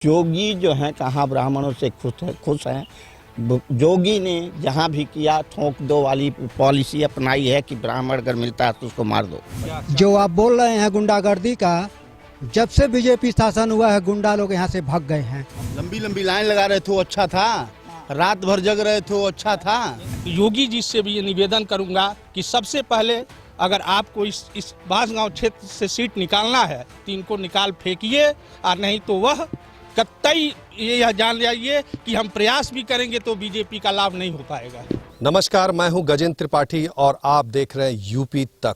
जोगी जो है कहाँ ब्राह्मणों से खुश हैं। जोगी ने जहाँ भी किया ठोक दो वाली पॉलिसी अपनाई है कि ब्राह्मण अगर मिलता है तो उसको मार दो। जो आप बोल रहे हैं गुंडागर्दी का, जब से बीजेपी शासन हुआ है गुंडा लोग यहाँ से भाग गए हैं। लंबी लंबी लाइन लगा रहे थे वो अच्छा था, रात भर जग रहे थे वो अच्छा था। योगी जी से भी ये निवेदन करूंगा कि सबसे पहले अगर आपको इस बांसगांव क्षेत्र से सीट निकालना है तो इनको निकाल फेंकिए, और नहीं तो वह कतई ये जान जाइए कि हम प्रयास भी करेंगे तो बीजेपी का लाभ नहीं हो पाएगा। नमस्कार, मैं हूं गजेंद्र त्रिपाठी और आप देख रहे हैं यूपी तक।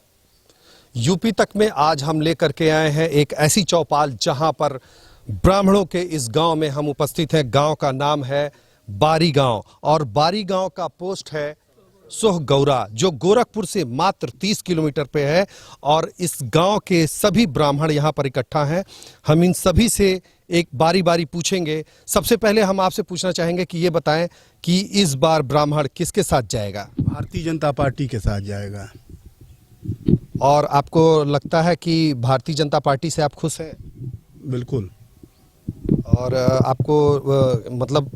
यूपी तक में आज हम लेकर के आए हैं एक ऐसी चौपाल जहां पर ब्राह्मणों के इस गांव में हम उपस्थित हैं। गांव का नाम है बारी गांव और बारी गांव का पोस्ट है सोहगौरा, जो गोरखपुर से मात्र 30 किलोमीटर पे है। और इस गांव के सभी ब्राह्मण यहां पर इकट्ठा हैं। हम इन सभी से एक बारी बारी पूछेंगे। सबसे पहले हम आपसे पूछना चाहेंगे कि ये बताएं कि इस बार ब्राह्मण किसके साथ जाएगा? भारतीय जनता पार्टी के साथ जाएगा। और आपको लगता है कि भारतीय जनता पार्टी से आप खुश हैं? बिल्कुल। और आपको मतलब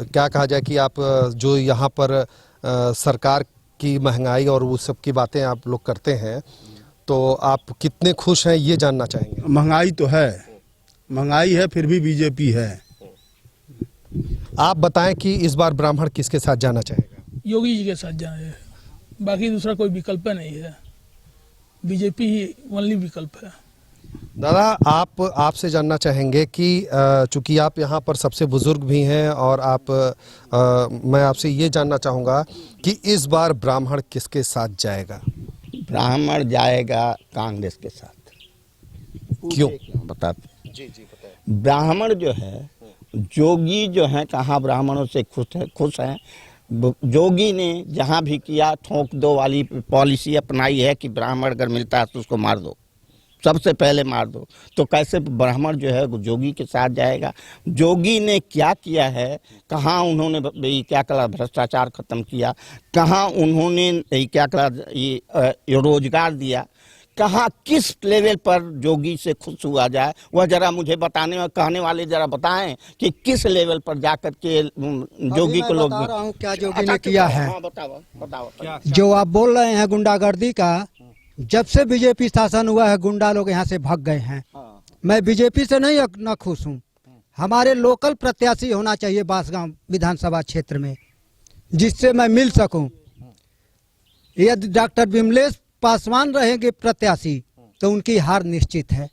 क्या कहा जाए कि आप जो यहाँ पर सरकार की महंगाई और वो सब की बातें आप लोग करते हैं, तो आप कितने खुश हैं ये जानना चाहेंगे। महंगाई तो है, महंगाई है, फिर भी बीजेपी है। आप बताएं कि इस बार ब्राह्मण किसके साथ जाना चाहेगा? योगी जी के साथ जाए, बाकी दूसरा कोई विकल्प नहीं है। बीजेपी ही ओनली विकल्प है। दादा, आपसे जानना चाहेंगे कि चूंकि आप यहाँ पर सबसे बुजुर्ग भी हैं और मैं आपसे ये जानना चाहूँगा कि इस बार ब्राह्मण किसके साथ जाएगा? ब्राह्मण जाएगा कांग्रेस के साथ। क्यों? बताते। जी बताएं। ब्राह्मण जो है, जोगी जो है कहाँ ब्राह्मणों से खुश हैं। जोगी ने जहाँ भी किया ठोक दो वाली पॉलिसी अपनाई है कि ब्राह्मण अगर मिलता है तो उसको मार दो, सबसे पहले मार दो। तो कैसे ब्राह्मण जो है जोगी के साथ जाएगा? जोगी ने क्या किया है, कहाँ उन्होंने क्या करा भ्रष्टाचार खत्म किया, कहाँ उन्होंने क्या करा ये रोजगार दिया, कहाँ किस लेवल पर जोगी से खुश हुआ जाए वह जरा मुझे बताने और कहने वाले जरा बताएं कि किस लेवल पर जाकर के जोगी को लोग क्या जोगी ने किया है। बताओ। जो आप बोल रहे हैं गुंडागर्दी का, जब से बीजेपी शासन हुआ है गुंडा लोग यहाँ से भाग गए हैं। मैं बीजेपी से नहीं न खुश हूँ। हमारे लोकल प्रत्याशी होना चाहिए बांसगांव विधानसभा क्षेत्र में, जिससे मैं मिल सकूं। यदि डॉक्टर विमलेश पासवान रहेंगे प्रत्याशी तो उनकी हार निश्चित है।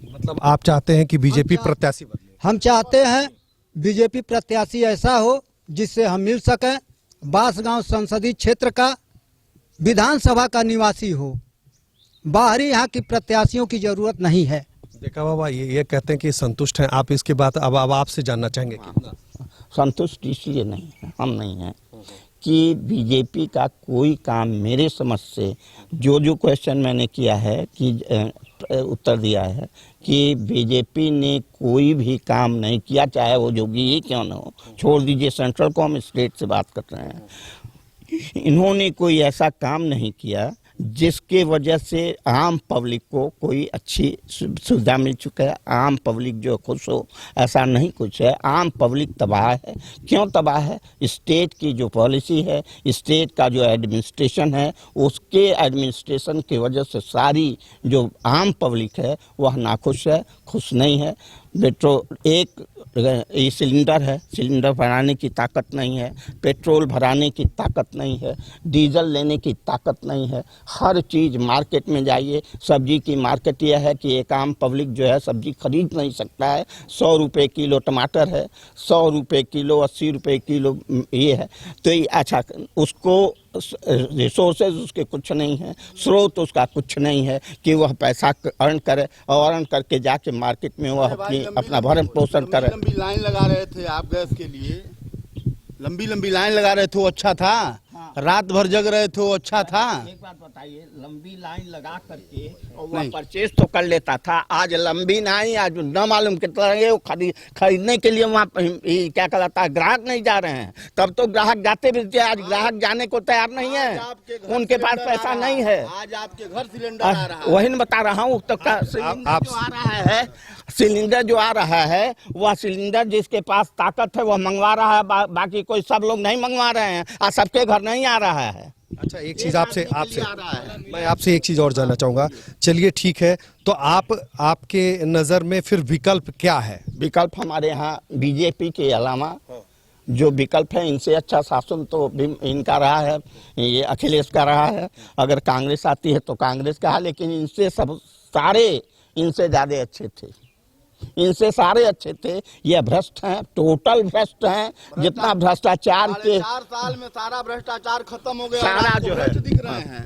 मतलब आप चाहते हैं कि बीजेपी प्रत्याशी बदले? हम चाहते हैं बीजेपी प्रत्याशी ऐसा हो जिससे हम मिल सकें। बांसगांव संसदीय क्षेत्र का विधानसभा का निवासी हो, बाहरी यहाँ की प्रत्याशियों की जरूरत नहीं है। देखा बाबा, ये कहते हैं कि संतुष्ट हैं आप इसके बाद। अब आपसे जानना चाहेंगे कितना संतुष्ट इसलिए नहीं है, हम नहीं हैं कि बीजेपी का कोई काम मेरे समझ से जो क्वेश्चन मैंने किया है कि उत्तर दिया है कि बीजेपी ने कोई भी काम नहीं किया, चाहे वो जोगी ही क्यों न हो। छोड़ दीजिए सेंट्रल को, हम स्टेट से बात कर रहे हैं। इन्होंने कोई ऐसा काम नहीं किया जिसके वजह से आम पब्लिक को कोई अच्छी सुविधा मिल चुका है। आम पब्लिक जो खुश हो, ऐसा नहीं कुछ है। आम पब्लिक तबाह है। क्यों तबाह है? स्टेट की जो पॉलिसी है, स्टेट का जो एडमिनिस्ट्रेशन है, उसके एडमिनिस्ट्रेशन की वजह से सारी जो आम पब्लिक है वह नाखुश है, खुश नहीं है। पेट्रोल एक सिलेंडर है, सिलेंडर भराने की ताकत नहीं है, पेट्रोल भराने की ताकत नहीं है, डीजल लेने की ताकत नहीं है। हर चीज़ मार्केट में जाइए, सब्जी की मार्केट यह है कि एक आम पब्लिक जो है सब्जी खरीद नहीं सकता है। 100 रुपये किलो टमाटर है, 100 रुपये किलो, 80 रुपये किलो ये है। तो ये अच्छा, उसको रिसोर्सेज उसके कुछ नहीं है, स्रोत उसका कुछ नहीं है कि वह पैसा अर्न करे और अर्न करके जाके मार्केट में वह अपना भरण पोषण करे। लंबी लाइन लगा रहे थे आप गैस के लिए, लंबी लंबी लाइन लगा रहे थे वो अच्छा था, रात भर जग रहे थे वो अच्छा था। एक बात बताइए, लंबी लाइन लगा करके और वह परचेज तो कर लेता था। आज लंबी नहीं, आज न मालूम कितना वो खरीदने के लिए वहाँ क्या कहलाता है, ग्राहक नहीं जा रहे हैं। तब तो ग्राहक जाते भी थे, आज ग्राहक जाने को तैयार नहीं है, उनके पास पैसा नहीं है। आज आपके घर सिलेंडर आ रहा है। वही न बता रहा हूँ, तो सिलेंडर आ रहा है। सिलेंडर जो आ रहा है वह सिलेंडर जिसके पास ताकत है वह मंगवा रहा है, बाकी कोई सब लोग नहीं मंगवा रहे हैं और सबके घर नहीं आ रहा है। अच्छा, एक चीज आपसे मैं आपसे एक चीज और जानना चाहूंगा। चलिए ठीक है, तो आपके नजर में फिर विकल्प क्या है? विकल्प हमारे यहाँ बीजेपी के अलावा जो विकल्प है, इनसे अच्छा शासन तो इनका रहा है, ये अखिलेश का रहा है। अगर कांग्रेस आती है तो कांग्रेस का है, लेकिन इनसे सब सारे इनसे ज्यादा अच्छे थे, इनसे सारे अच्छे थे। ये भ्रष्ट हैं, टोटल भ्रष्ट हैं। जितना भ्रष्टाचार के 4 साल में सारा भ्रष्टाचार खत्म हो गया। सारा जो है दिख रहे हैं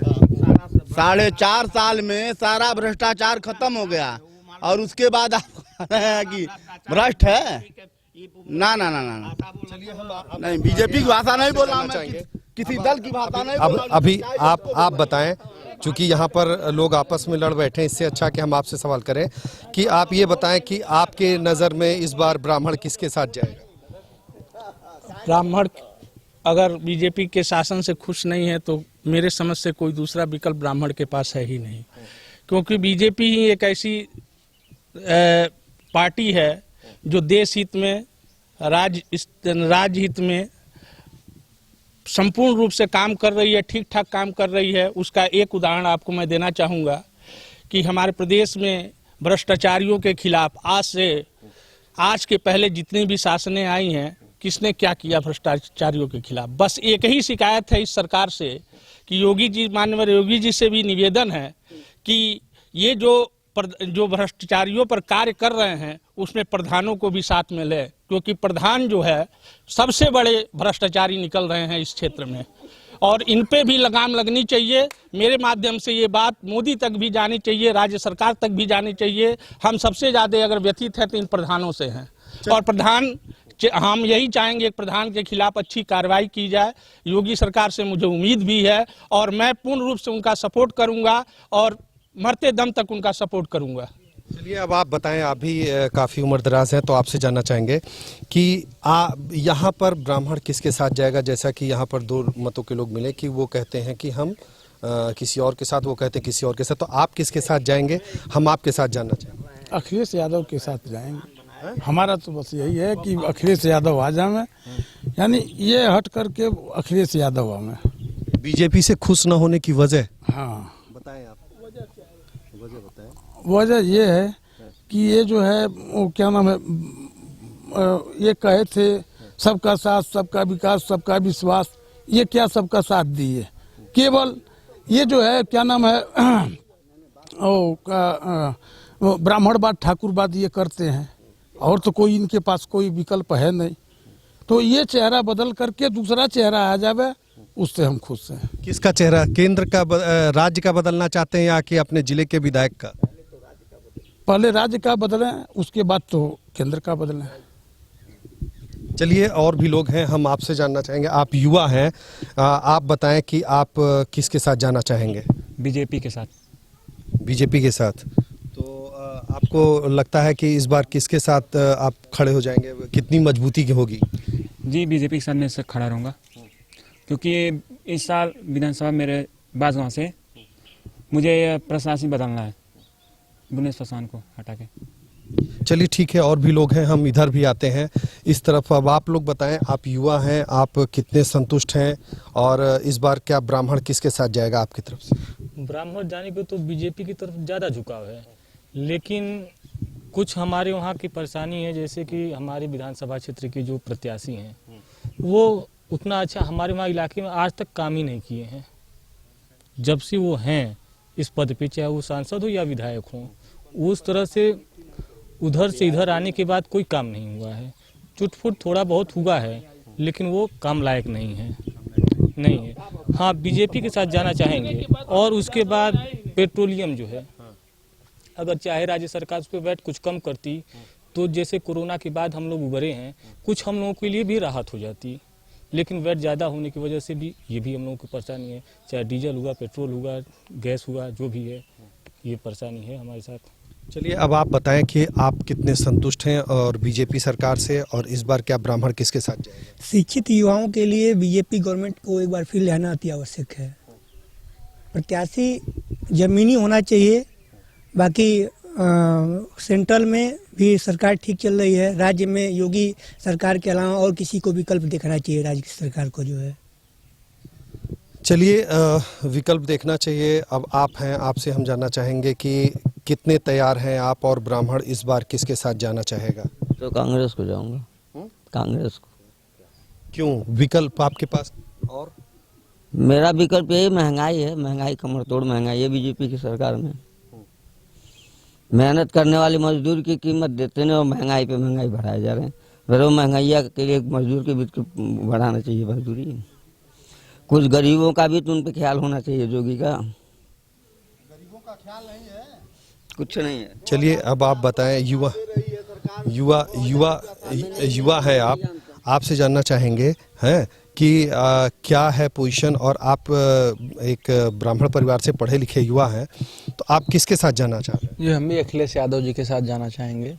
4.5 साल में सारा भ्रष्टाचार खत्म हो गया, और उसके बाद आप कह रहे हैं कि भ्रष्ट है। ना ना ना ना, नहीं, बीजेपी की भाषा नहीं बोल रहा मैं, किसी दल की भाषा नहीं बोल रहा। अभी आप बताएं, चूंकि यहाँ पर लोग आपस में लड़ बैठे हैं, इससे अच्छा कि हम आपसे सवाल करें कि आप ये बताएं कि आपके नज़र में इस बार ब्राह्मण किसके साथ जाएगा? ब्राह्मण अगर बीजेपी के शासन से खुश नहीं है तो मेरे समझ से कोई दूसरा विकल्प ब्राह्मण के पास है ही नहीं, क्योंकि बीजेपी ही एक ऐसी पार्टी है जो देश हित में, राज्य हित में संपूर्ण रूप से काम कर रही है, ठीक ठाक काम कर रही है। उसका एक उदाहरण आपको मैं देना चाहूँगा कि हमारे प्रदेश में भ्रष्टाचारियों के खिलाफ आज के पहले जितनी भी शासनें आई हैं, किसने क्या किया भ्रष्टाचारियों के खिलाफ? बस एक ही शिकायत है इस सरकार से कि माननीय योगी जी से भी निवेदन है कि ये जो भ्रष्टाचारियों पर कार्य कर रहे हैं उसमें प्रधानों को भी साथ में ले, क्योंकि प्रधान जो है सबसे बड़े भ्रष्टाचारी निकल रहे हैं इस क्षेत्र में, और इन पे भी लगाम लगनी चाहिए। मेरे माध्यम से ये बात मोदी तक भी जानी चाहिए, राज्य सरकार तक भी जानी चाहिए। हम सबसे ज्यादा अगर व्यथित है तो इन प्रधानों से हैं, और हम यही चाहेंगे कि प्रधान के खिलाफ अच्छी कार्रवाई की जाए। योगी सरकार से मुझे उम्मीद भी है और मैं पूर्ण रूप से उनका सपोर्ट करूंगा और मरते दम तक उनका सपोर्ट करूंगा। चलिए, अब आप बताएं, आप भी काफ़ी उम्रदराज हैं, तो आपसे जानना चाहेंगे कि यहाँ पर ब्राह्मण किसके साथ जाएगा? जैसा कि यहाँ पर 2 मतों के लोग मिले कि वो कहते हैं कि हम किसी और के साथ, वो कहते हैं किसी और के साथ, तो आप किसके साथ जाएंगे? हम आपके साथ जानना चाहेंगे। अखिलेश यादव के साथ जाएंगे। हमारा तो बस यही है कि अखिलेश यादव आ जाए, यानी ये हट करके अखिलेश यादव आवे। बीजेपी से खुश न होने की वजह? हाँ, बताएं आप, वजह बताएं। वजह ये है कि ये जो है वो क्या नाम है, ये कहे थे सबका साथ, सबका विकास, सबका विश्वास, ये क्या सबका साथ दिए? केवल ये जो है क्या नाम है ब्राह्मणवाद, ठाकुरवाद ये करते हैं, और तो कोई इनके पास कोई विकल्प है नहीं। तो ये चेहरा बदल करके दूसरा चेहरा आ जावे, उससे हम खुश हैं। किसका चेहरा? केंद्र का, राज्य का बदलना चाहते हैं या कि अपने जिले के विधायक का? पहले राज्य का बदलें, उसके बाद तो केंद्र का बदलें। चलिए, और भी लोग हैं, हम आपसे जानना चाहेंगे। आप युवा हैं, आप बताएं कि आप किसके साथ जाना चाहेंगे? बीजेपी के साथ। बीजेपी के साथ। तो आपको लगता है कि इस बार किसके साथ आप खड़े हो जाएंगे? कितनी मजबूती की होगी? जी, बीजेपी के साथ मैं से खड़ा रहूँगा, क्योंकि इस साल विधानसभा मेरे बासगांव से मुझे प्रशासन बदलना है, बुनेश प्रशासन को हटा के। चलिए ठीक है, और भी लोग हैं, हम इधर भी आते हैं इस तरफ। अब आप लोग बताएं, आप युवा हैं, आप कितने संतुष्ट हैं, और इस बार क्या ब्राह्मण किसके साथ जाएगा आपकी तरफ से? ब्राह्मण जाने को तो बीजेपी की तरफ ज़्यादा झुकाव है, लेकिन कुछ हमारे वहाँ की परेशानी है, जैसे कि हमारे विधानसभा क्षेत्र के जो प्रत्याशी हैं वो उतना अच्छा हमारे वहाँ इलाके में आज तक काम ही नहीं किए हैं। जब से वो हैं इस पद पे, चाहे वो सांसद हो या विधायक हो, उस तरह से उधर से इधर आने के बाद कोई काम नहीं हुआ है। चुटपुट थोड़ा बहुत हुआ है, लेकिन वो काम लायक नहीं है। हाँ, बीजेपी के साथ जाना चाहेंगे। और उसके बाद पेट्रोलियम जो है, अगर चाहे राज्य सरकार उस पर वैट कुछ कम करती तो जैसे कोरोना के बाद हम लोग उभरे हैं, कुछ हम लोगों के लिए भी राहत हो जाती। लेकिन वैट ज़्यादा होने की वजह से भी ये भी हम लोगों की परेशानी है, चाहे डीजल हुआ, पेट्रोल हुआ, गैस हुआ, जो भी है, ये परेशानी है हमारे साथ। चलिए, अब आप बताएं कि आप कितने संतुष्ट हैं और बीजेपी सरकार से, और इस बार क्या ब्राह्मण किसके साथ जाएगा? शिक्षित युवाओं के लिए बीजेपी गवर्नमेंट को एक बार फिर लेना अति आवश्यक है। प्रत्याशी जमीनी होना चाहिए, बाकी सेंट्रल में भी सरकार ठीक चल रही है, राज्य में योगी सरकार के अलावा और किसी को विकल्प देखना चाहिए राज्य की सरकार को जो है। चलिए विकल्प देखना चाहिए। अब आप हैं, आपसे हम जानना चाहेंगे कि कितने तैयार हैं आप और ब्राह्मण इस बार किसके साथ जाना चाहेगा? तो कांग्रेस को जाऊंगा, कांग्रेस को। क्यों? विकल्प आपके पास? और मेरा विकल्प यही महंगाई है, महंगाई कमर तोड़ महंगाई है बीजेपी की सरकार में। मेहनत करने वाले मजदूर की कीमत देते नहीं और महंगाई पे महंगाई बढ़ाए जा रहे हैं। फिर वो महंगाई के लिए मजदूर के बीच बढ़ाना चाहिए मजदूरी। कुछ गरीबों का भी तो उन पे ख्याल होना चाहिए योगी का। गरीबों का ख्याल नहीं है, कुछ नहीं है। चलिए अब आप बताएं, युवा युवा युवा युवा है आप, आपसे जानना चाहेंगे हैं कि क्या है पोजीशन, और आप एक ब्राह्मण परिवार से पढ़े लिखे युवा हैं, तो आप किसके साथ जाना चाह रहे हैं? जी, हम भी अखिलेश यादव जी के साथ जाना चाहेंगे।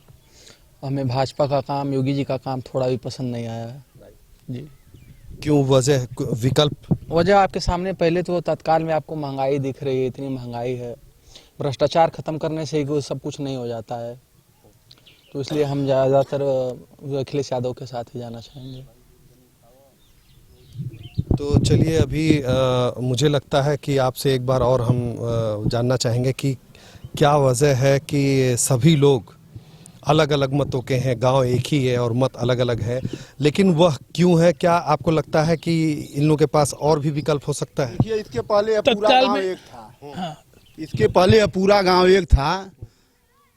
हमें भाजपा का काम, योगी जी का काम थोड़ा भी पसंद नहीं आया है जी। क्यों? वजह? विकल्प? वजह आपके सामने, पहले तो तत्काल में आपको महंगाई दिख रही है, इतनी महंगाई है, भ्रष्टाचार खत्म करने से ही सब कुछ नहीं हो जाता है, तो इसलिए हम ज़्यादातर अखिलेश यादव के साथ ही जाना चाहेंगे। तो चलिए अभी मुझे लगता है कि आपसे एक बार और हम जानना चाहेंगे कि क्या वजह है कि सभी लोग अलग अलग मतों के हैं, गांव एक ही है और मत अलग अलग है, लेकिन वह क्यों है? क्या आपको लगता है कि इन लोगों के पास और भी विकल्प हो सकता है? देखिए, इसके पहले पूरा गांव एक था। इसके पहले पूरा गांव एक था।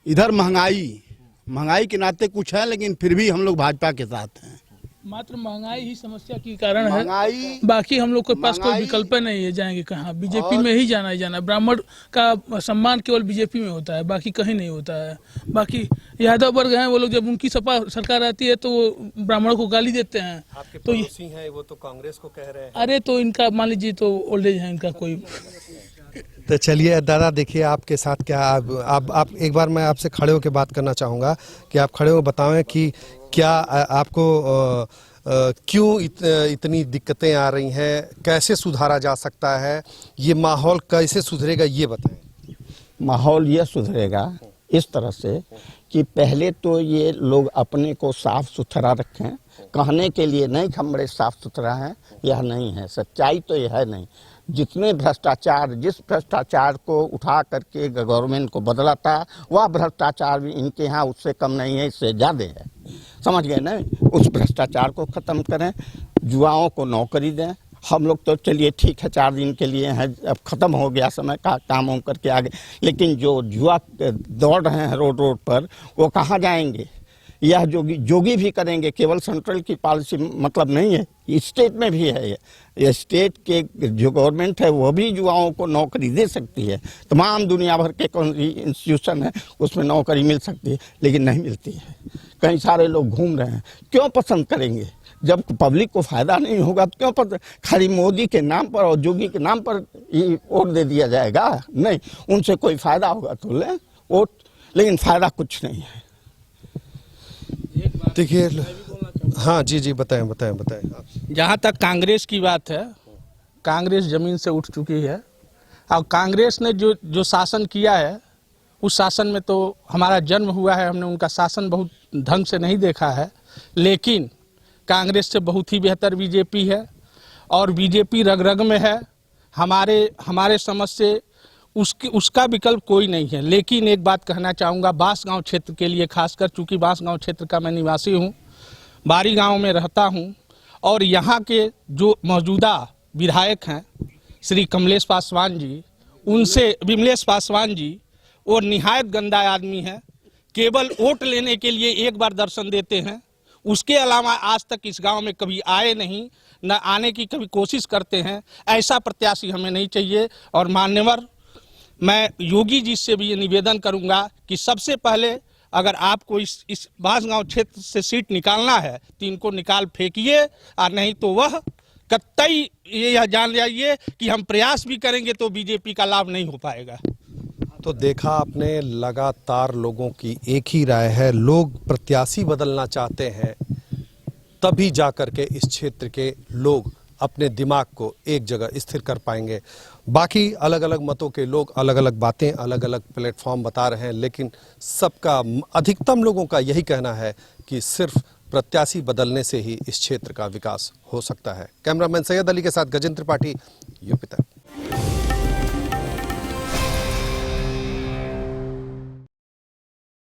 इधर महंगाई के नाते कुछ है, लेकिन फिर भी हम लोग भाजपा के साथ हैं। मात्र महंगाई ही समस्या की कारण है, महंगाई, बाकी हम लोग के पास कोई विकल्प नहीं है। जाएंगे कहाँ? बीजेपी में ही जाना है। ब्राह्मण का सम्मान केवल बीजेपी में होता है, बाकी कहीं नहीं होता है। बाकी यादव वर्ग हैं, वो लोग जब उनकी सपा सरकार आती है तो वो ब्राह्मणों को गाली देते हैं। आपके तो पड़ोसी हैं, वो तो कांग्रेस को कह रहे हैं। अरे तो इनका मान लीजिए तो ओल्ड एज है इनका कोई। तो चलिए दादा, देखिए आपके साथ क्या, आप एक बार मैं आपसे खड़े होकर बात करना चाहूँगा कि आप खड़े हो बताएं कि क्या आपको क्यों इतनी दिक्कतें आ रही हैं, कैसे सुधारा जा सकता है, ये माहौल कैसे सुधरेगा, ये बताएं। माहौल ये सुधरेगा इस तरह से कि पहले तो ये लोग अपने को साफ सुथरा रखें। कहने के लिए नहीं कि हम बड़े साफ सुथरा हैं, यह नहीं है, सच्चाई तो यह है नहीं। जितने भ्रष्टाचार, जिस भ्रष्टाचार को उठा करके गवर्नमेंट को बदला था, वह भ्रष्टाचार भी इनके यहाँ उससे कम नहीं है, इससे ज़्यादा है। समझ गए ना? उस भ्रष्टाचार को ख़त्म करें, युवाओं को नौकरी दें। हम लोग तो चलिए ठीक है 4 दिन के लिए हैं, अब ख़त्म हो गया समय का, काम वाम करके आगे, लेकिन जो युवा दौड़ रहे हैं रोड पर, वो कहाँ जाएंगे? यह जोगी भी करेंगे। केवल सेंट्रल की पॉलिसी मतलब नहीं है, स्टेट में भी है। ये स्टेट के जो गवर्नमेंट है वो भी युवाओं को नौकरी दे सकती है। तमाम दुनिया भर के कौन सी इंस्टीट्यूशन है उसमें नौकरी मिल सकती है, लेकिन नहीं मिलती है। कई सारे लोग घूम रहे हैं। क्यों पसंद करेंगे? जब पब्लिक को फायदा नहीं होगा तो क्यों पसंद? खाली मोदी के नाम पर और जोगी के नाम पर ही वोट दे दिया जाएगा? नहीं, उनसे कोई फायदा होगा तो लें वोट, लेकिन फायदा कुछ नहीं है। देखिए, हाँ जी बताएं। जहाँ तक कांग्रेस की बात है, कांग्रेस जमीन से उठ चुकी है और कांग्रेस ने जो शासन किया है, उस शासन में तो हमारा जन्म हुआ है, हमने उनका शासन बहुत ढंग से नहीं देखा है, लेकिन कांग्रेस से बहुत ही बेहतर बीजेपी है और बीजेपी रग रग में है। हमारे समझ से उसका विकल्प कोई नहीं है। लेकिन एक बात कहना चाहूँगा बांसगांव क्षेत्र के लिए, खासकर चूँकि बांसगांव क्षेत्र का मैं निवासी हूँ, बारी गांव में रहता हूँ, और यहाँ के जो मौजूदा विधायक हैं श्री कमलेश पासवान जी, उनसे विमलेश पासवान जी, वो निहायत गंदा आदमी है। केवल वोट लेने के लिए एक बार दर्शन देते हैं, उसके अलावा आज तक इस गांव में कभी आए नहीं, न आने की कभी कोशिश करते हैं। ऐसा प्रत्याशी हमें नहीं चाहिए। और मान्यवर, मैं योगी जी से भी ये निवेदन करूंगा कि सबसे पहले अगर आपको इस बांसगांव क्षेत्र से सीट निकालना है तो इनको निकाल फेंकिए, और नहीं तो वह कतई यह जान जाइए कि हम प्रयास भी करेंगे तो बीजेपी का लाभ नहीं हो पाएगा। तो देखा आपने, लगातार लोगों की एक ही राय है, लोग प्रत्याशी बदलना चाहते हैं, तभी जाकर के इस क्षेत्र के लोग अपने दिमाग को एक जगह स्थिर कर पाएंगे। बाकी अलग अलग मतों के लोग अलग अलग बातें, अलग अलग प्लेटफॉर्म बता रहे हैं, लेकिन सबका, अधिकतम लोगों का यही कहना है कि सिर्फ प्रत्याशी बदलने से ही इस क्षेत्र का विकास हो सकता है। कैमरामैन सैयद अली के साथ गजेंद्र त्रिपाठी, यूपी तक।